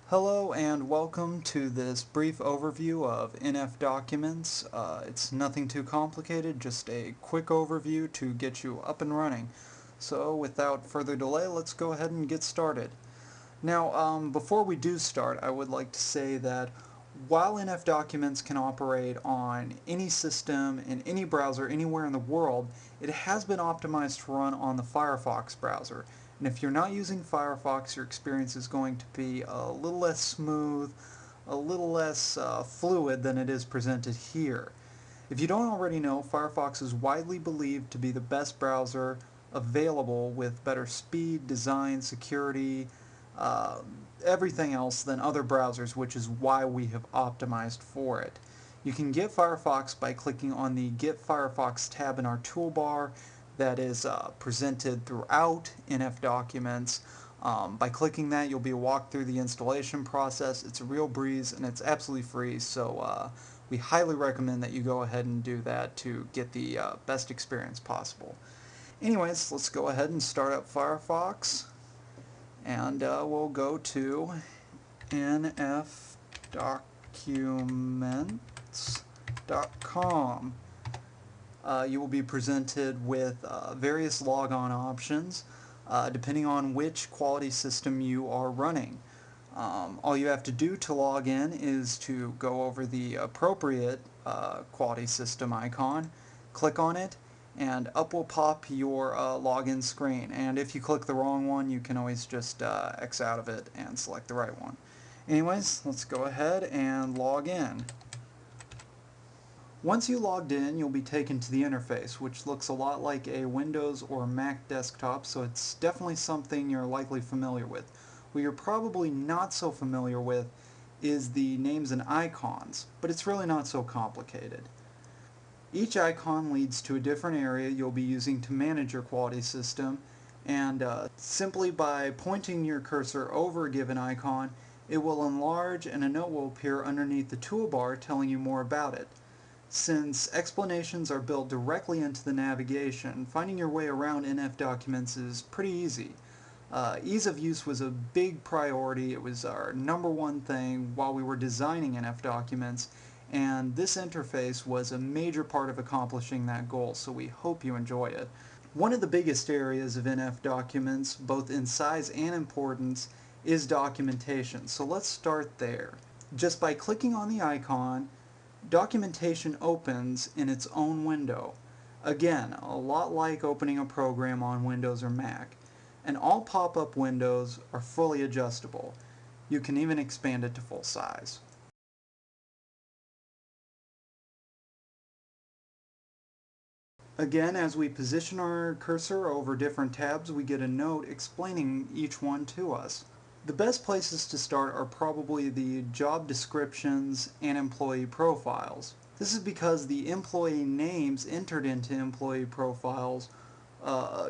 Hello and welcome to this brief overview of NFDocuments. It's nothing too complicated, just a quick overview to get you up and running. So without further delay, let's go ahead and get started. Now, before we do start, I would like to say that while NFDocuments can operate on any system, in any browser, anywhere in the world, it has been optimized to run on the Firefox browser. And if you're not using Firefox, your experience is going to be a little less smooth, a little less fluid than it is presented here. If you don't already know, Firefox is widely believed to be the best browser available with better speed, design, security, uh, everything else than other browsers, which is why we have optimized for it. You can get Firefox by clicking on the Get Firefox tab in our toolbar that is presented throughout NFDocuments. By clicking that, you'll be walked through the installation process. It's a real breeze and it's absolutely free, so we highly recommend that you go ahead and do that to get the best experience possible. Anyways, let's go ahead and start up Firefox, and we'll go to NFDocuments.com. You will be presented with various logon options depending on which quality system you are running. All you have to do to log in is to go over the appropriate quality system icon, click on it, and up will pop your login screen. And if you click the wrong one, you can always just X out of it and select the right one. Anyways, let's go ahead and log in. Once you logged in, you'll be taken to the interface, which looks a lot like a Windows or Mac desktop, so it's definitely something you're likely familiar with. What you're probably not so familiar with is the names and icons, but it's really not so complicated. Each icon leads to a different area you'll be using to manage your quality system, and simply by pointing your cursor over a given icon, it will enlarge and a note will appear underneath the toolbar telling you more about it. Since explanations are built directly into the navigation, finding your way around NFDocuments is pretty easy. Ease of use was a big priority. It was our number one thing while we were designing NFDocuments, and this interface was a major part of accomplishing that goal, so we hope you enjoy it. One of the biggest areas of NFDocuments, both in size and importance, is documentation, so let's start there. Just by clicking on the icon, documentation opens in its own window. Again, a lot like opening a program on Windows or Mac. And all pop-up windows are fully adjustable. You can even expand it to full size. Again, as we position our cursor over different tabs, we get a note explaining each one to us. The best places to start are probably the job descriptions and employee profiles. This is because the employee names entered into employee profiles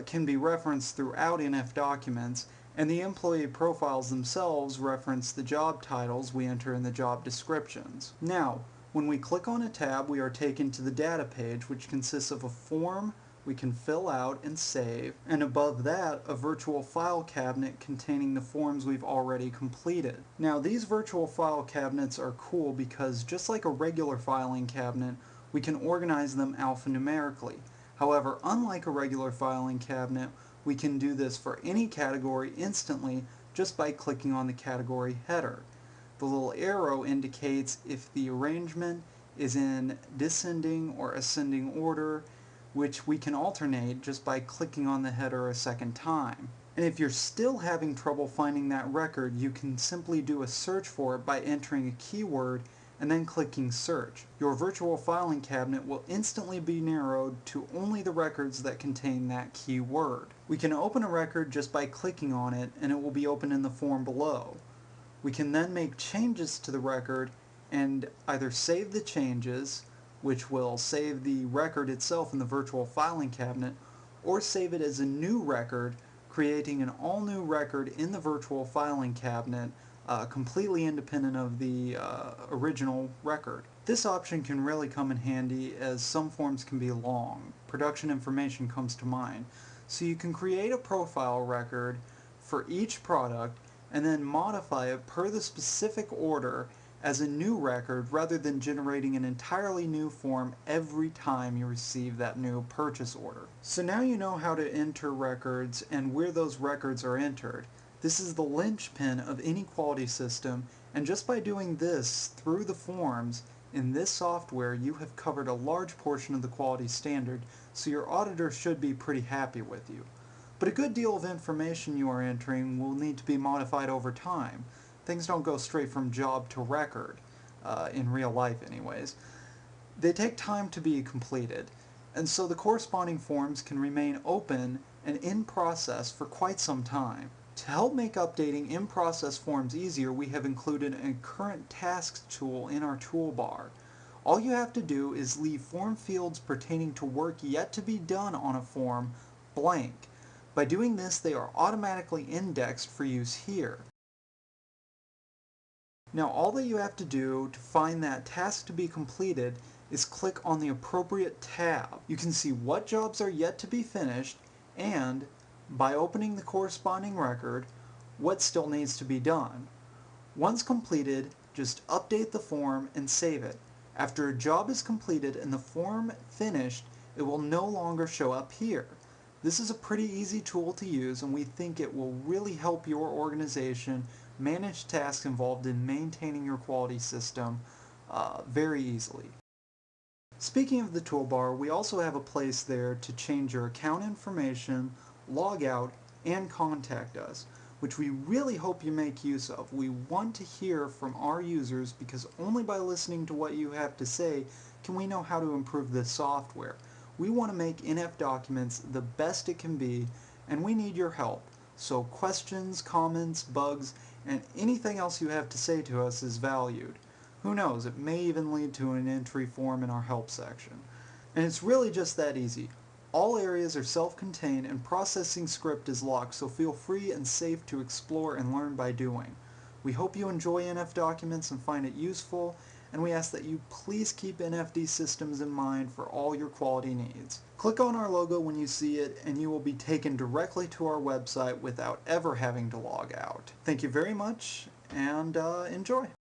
can be referenced throughout NFDocuments, and the employee profiles themselves reference the job titles we enter in the job descriptions. Now, when we click on a tab, we are taken to the data page, which consists of a form we can fill out and save, and above that, a virtual file cabinet containing the forms we've already completed. Now, these virtual file cabinets are cool because just like a regular filing cabinet, we can organize them alphanumerically. However, unlike a regular filing cabinet, we can do this for any category instantly just by clicking on the category header. The little arrow indicates if the arrangement is in descending or ascending order, which we can alternate just by clicking on the header a second time. And if you're still having trouble finding that record, you can simply do a search for it by entering a keyword and then clicking search. Your virtual filing cabinet will instantly be narrowed to only the records that contain that keyword. We can open a record just by clicking on it, and it will be open in the form below. We can then make changes to the record and either save the changes, which will save the record itself in the virtual filing cabinet, or save it as a new record, creating an all-new record in the virtual filing cabinet, completely independent of the original record. This option can really come in handy as some forms can be long. Production information comes to mind. So you can create a profile record for each product and then modify it per the specific order as a new record rather than generating an entirely new form every time you receive that new purchase order. So now you know how to enter records and where those records are entered. This is the linchpin of any quality system, and just by doing this through the forms in this software, you have covered a large portion of the quality standard, so your auditor should be pretty happy with you. But a good deal of information you are entering will need to be modified over time. Things don't go straight from job to record, in real life anyways. They take time to be completed, and so the corresponding forms can remain open and in process for quite some time. To help make updating in-process forms easier, we have included a current tasks tool in our toolbar. All you have to do is leave form fields pertaining to work yet to be done on a form blank. By doing this, they are automatically indexed for use here. Now all that you have to do to find that task to be completed is click on the appropriate tab. You can see what jobs are yet to be finished and, by opening the corresponding record, what still needs to be done. Once completed, just update the form and save it. After a job is completed and the form finished, it will no longer show up here. This is a pretty easy tool to use, and we think it will really help your organization manage tasks involved in maintaining your quality system very easily. Speaking of the toolbar, we also have a place there to change your account information, log out, and contact us, which we really hope you make use of. We want to hear from our users because only by listening to what you have to say can we know how to improve this software. We want to make NFDocuments the best it can be, and we need your help. So questions, comments, bugs, and anything else you have to say to us is valued. Who knows, it may even lead to an entry form in our help section. And it's really just that easy. All areas are self-contained and processing script is locked, so feel free and safe to explore and learn by doing. We hope you enjoy NFDocuments and find it useful, and we ask that you please keep NFD systems in mind for all your quality needs. Click on our logo when you see it, and you will be taken directly to our website without ever having to log out. Thank you very much, and enjoy!